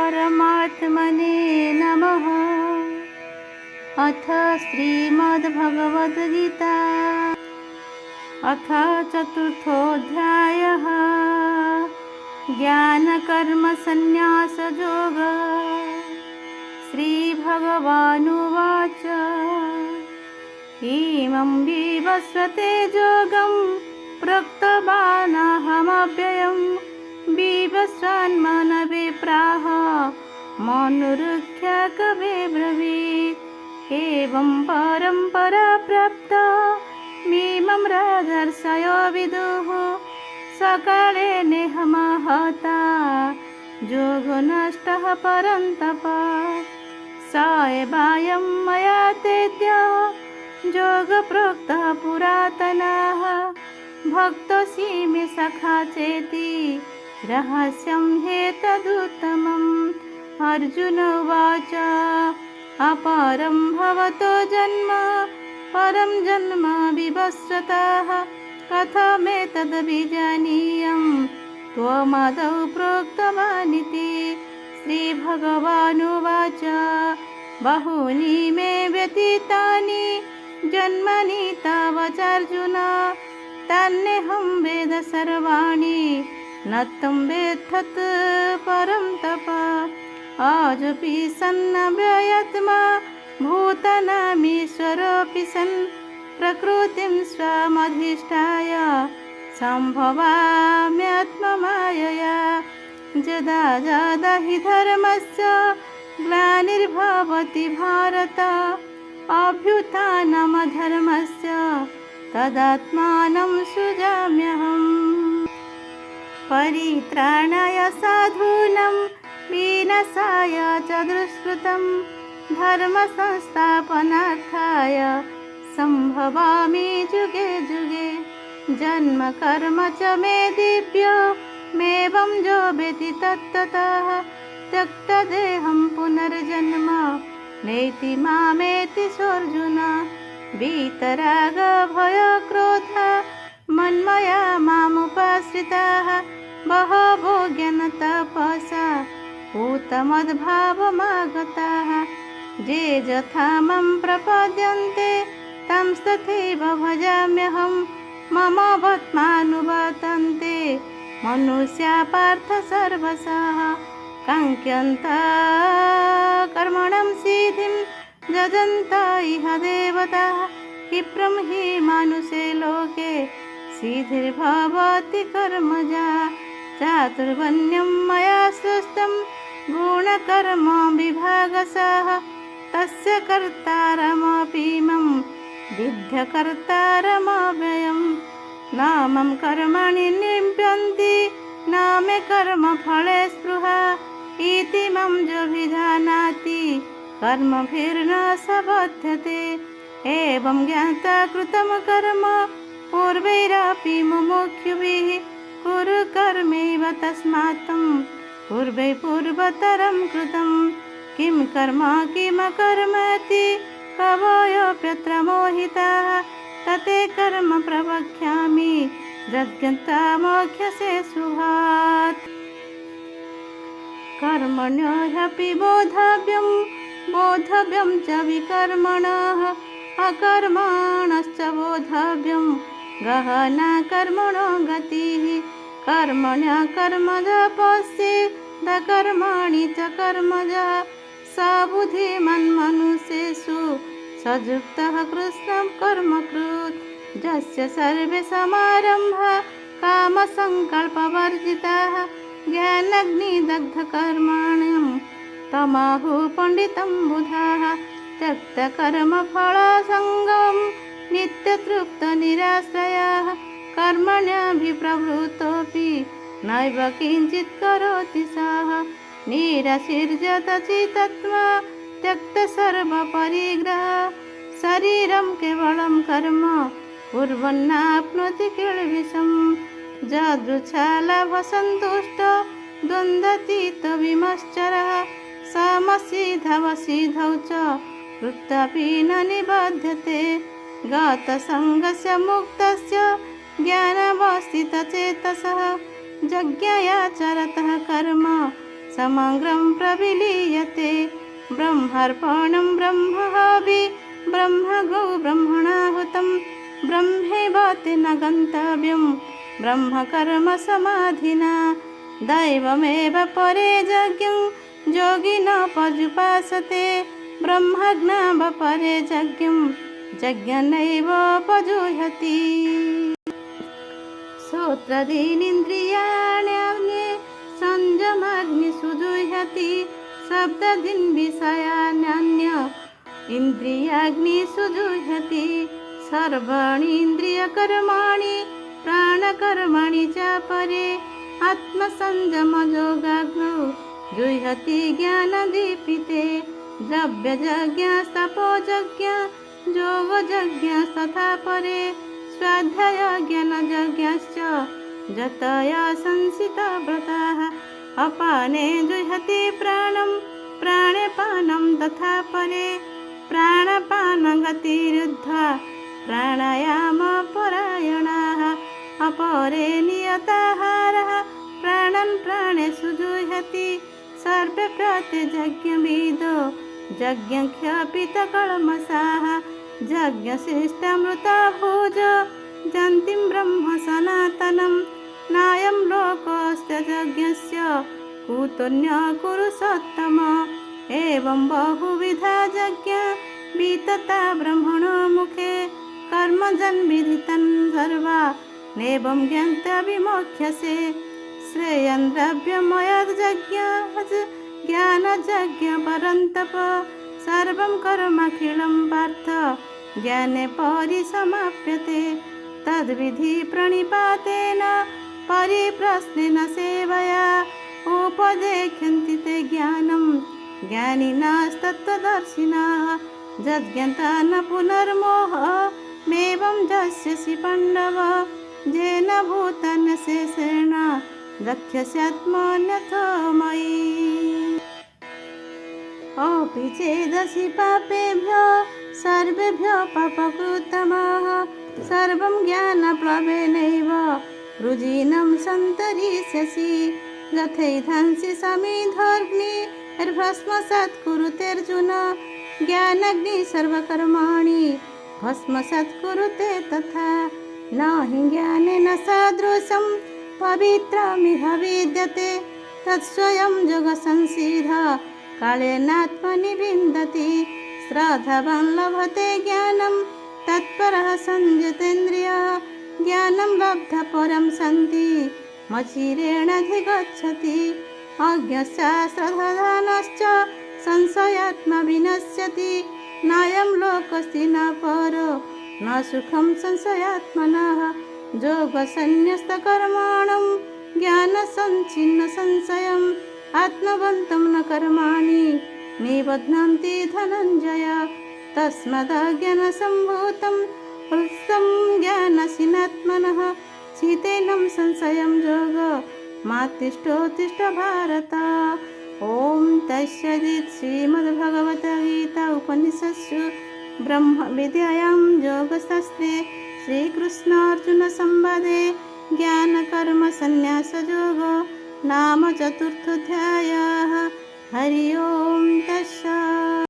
परमात्मने नमः। अथ श्रीमद्भगवद्गीता अथ चतुर्थोऽध्यायः ज्ञानकर्मसन्न्यासयोग। श्रीभगवानुवाच इमं विवस्वते योगं प्रोक्तवानहमव्ययं विवस्वान्मनवे प्राह मनुरुक्ष्य कवे ब्रवीत्। एवं परम्परा प्राप्ता मिमं राजर्षयो विदुः सकाले नेह महता योगो नष्टः परन्तप। स एवायं मया तेद्य योगप्रोक्तः पुरातनः भक्तोऽसि मे सखा चेति रहस्यं ह्येतदुत्तमम्। अर्जुन उवाच अपरं भवतो जन्म परं जन्म विवस्वतः कथमेतद्विजानीयं त्वमादौ प्रोक्तवानिति। श्रीभगवानुवाच बहूनि मे व्यतीतानि जन्मनि तावचार्जुन तान्यहं वेद सर्वाणि न त्वं वेत्थत् परं तप। अजोऽपि सन्नव्ययात्मा भूतानामीश्वरोऽपि सन् प्रकृतिं स्वमधिष्ठाय सम्भवाम्यात्ममायया। यदा यदा हि धर्मस्य ग्लानिर्भवति भारत अभ्युत्थानमधर्मस्य तदात्मानं सृजाम्यहम्। परित्राणाय साधूनां विनाशाय च दुष्कृतं धर्मसंस्थापनार्थाय सम्भवामि जुगे जुगे। जन्म कर्म च मे दिव्यमेवं यो वेत्ति तत्त्वतः त्यक्तदेहं पुनर्जन्म नैति मामेति सोऽर्जुन। वीतरागभयक्रोध मन्मया मामुपाश्रिताः बहवो ज्ञानतपसा भूतमद्भावमागताः। ये यथा मां प्रपद्यन्ते तं तथैव भजाम्यहं। मम वर्त्मानुवर्तन्ते मनुष्या पार्थ सर्वशः काङ्क्षन्तः कर्मणं सिद्धिं यजन्तः इह देवताः। क्षिप्रं हि मानुषे लोके सिद्धिर्भवति कर्मजा। चातुर्वर्ण्यं मया सृष्टं गुणकर्म विभागशः तस्य कर्तारमपीमं विद्यकर्तारमव्ययम्। न मम कर्माणि लिप्यन्ति न मे कर्मफले स्पृहा इति मम योऽभिजानाति कर्मभिर्न स बध्यते। एवं ज्ञात्वा कृतं कर्म पूर्वैरपि मुमुक्षुभिः कुरु कर्मैव तस्मात् पूर्वै पूर्वतरं कृतं। किं कर्म किमकर्मेति कवयोऽप्यत्र मोहिताः तते कर्म प्रवक्ष्यामि यज्ञन्ता मोक्ष्यसे शुभात्। कर्मण्यो ह्यपि बोद्धव्यं च विकर्मणः अकर्मणश्च बोद्धव्यं गहना कर्मणो गतिः। कर्मण्य कर्मज पश्येद् कर्माणि च कर्मज स बुद्धिमान् मनुष्येषु सयुक्तः कृत्स्नं कर्मकृत्। यस्य सर्वे समारम्भा कामसङ्कल्पवर्जिताः ज्ञानाग्निदग्धकर्माणं तमाहुः पण्डितं बुधाः। त्यक्तकर्मफलासङ्गं नित्यतृप्तनिराश्रयाः कर्मण्यभिप्रवृत्तोऽपि नैव किञ्चित् करोति सः। निराशीर्यत चित्तात्मा त्यक्तसर्वपरिग्रहः शरीरं केवलं कर्म कुर्वन्नाप्नोति किल्बिषम्। यदृच्छालाभसन्तुष्टो द्वन्द्वातीतविमश्चरः समसिद्धवसिद्धौ च वृत्तापि न निबध्यते। गतसङ्गस्य मुक्तस्य ज्ञानावस्थितचेतसः यज्ञया चरतः कर्म समग्रं प्रविलीयते। ब्रह्मार्पणं ब्रह्महवि ब्रह्मगौ ब्रह्मणाहुतं ब्रह्मैवातेन गन्तव्यं ब्रह्मकर्म समाधिना। दैवमेव परे यज्ञं योगिनो पर्युपासते ब्रह्मज्ञाव परे यज्ञं यज्ञनैव पजुह्यति। श्रोत्रादीनिन्द्रियाण्यग्ने संयमाग्निषु जुह्यति शब्दादीन् विषयान्यन्य इन्द्रियाग्निषु जुह्यति। सर्वाणि इन्द्रियकर्माणि प्राणकर्माणि च परे आत्मसंयमयोगाग्नौ जुह्यति ज्ञानदीपिते। द्रव्ययज्ञस्तपोयज्ञ योगयज्ञस्तथा परे स्वाध्यायज्ञानयज्ञश्च जतया संसितव्रताः। अपाने जुह्यति प्राणं प्राणे पानं तथा परे प्राणपानगतिरुद्ध्वा प्राणायामपरायणाः। अपरे नियताहारः प्राणन् प्राणेषु जुह्यति सर्वे प्रतियज्ञविदो यज्ञक्षपितकल्मषाः। यज्ञशिष्टामृता भोज जन्तिं ब्रह्म सनातनं नायं लोकस्य यज्ञस्य कुतोऽन्यः कुरुषोत्तम। एवं बहुविधा यज्ञा वितता ब्रह्मणो मुखे कर्मजन्विधितं सर्वा नैवं ज्ञात्वा विमोक्ष्यसे। श्रेयं द्रव्यमयज्ञः ज्ञानयज्ञ परन्तप सर्वं कर्मखिलं पार्थ ज्ञाने परिसमाप्यते। तद्विधि प्रणिपातेन परिप्रश्नेन सेवया उपदेक्ष्यन्ति ते ज्ञानं ज्ञानिनस्तत्त्वदर्शिनः। यज्ञन्ता न पुनर्मोहमेवं यस्यसि पाण्डव येन भूतान्यशेषेण रक्ष्यस्यात्मन्यथो मयि। अपि चेदसि पापेभ्यो सर्वेभ्यो पापकृत्तमः सर्वं ज्ञानप्लवेनैव रुजिनं सन्तरिष्यसि। यथैधांसि समिधोऽग्निर्भस्मसात् कुरुतेऽर्जुन ज्ञानाग्निः सर्वकर्माणि भस्मसात् कुरुते तथा। न हि ज्ञानेन सदृशं पवित्रमिह विद्यते तत्स्वयं योगसंसिद्धः कालेनात्मनि विन्दति। श्रद्धावान् लभते ज्ञानं तत्परः संयतेन्द्रियः ज्ञानं लब्ध्वा परं शान्ति मचिरेणाधिगच्छति। अज्ञस्य श्रद्धावानश्च संशयात्मा विनश्यति नायं लोकस्ति न परो न सुखं संशयात्मनः। योगसन्न्यस्तकर्माणं ज्ञानसञ्छिन्न संशयम् आत्मवन्तं न कर्माणि निबध्नन्ति धनञ्जय। तस्मादज्ञानसम्भूतं हृत्स्थं ज्ञानशीनात्मनः चितेनं संशयं योग मा तिष्ठोत्तिष्ठ भारत। ॐ तत्सदित्। श्रीमद्भगवद्गीता उपनिषत्सु ब्रह्मविद्यायां योगशास्त्रे श्रीकृष्णार्जुनसंवादे ज्ञानकर्मसन्न्यासयोगो नाम चतुर्थोऽध्यायः। हरि ओं तत्सत्।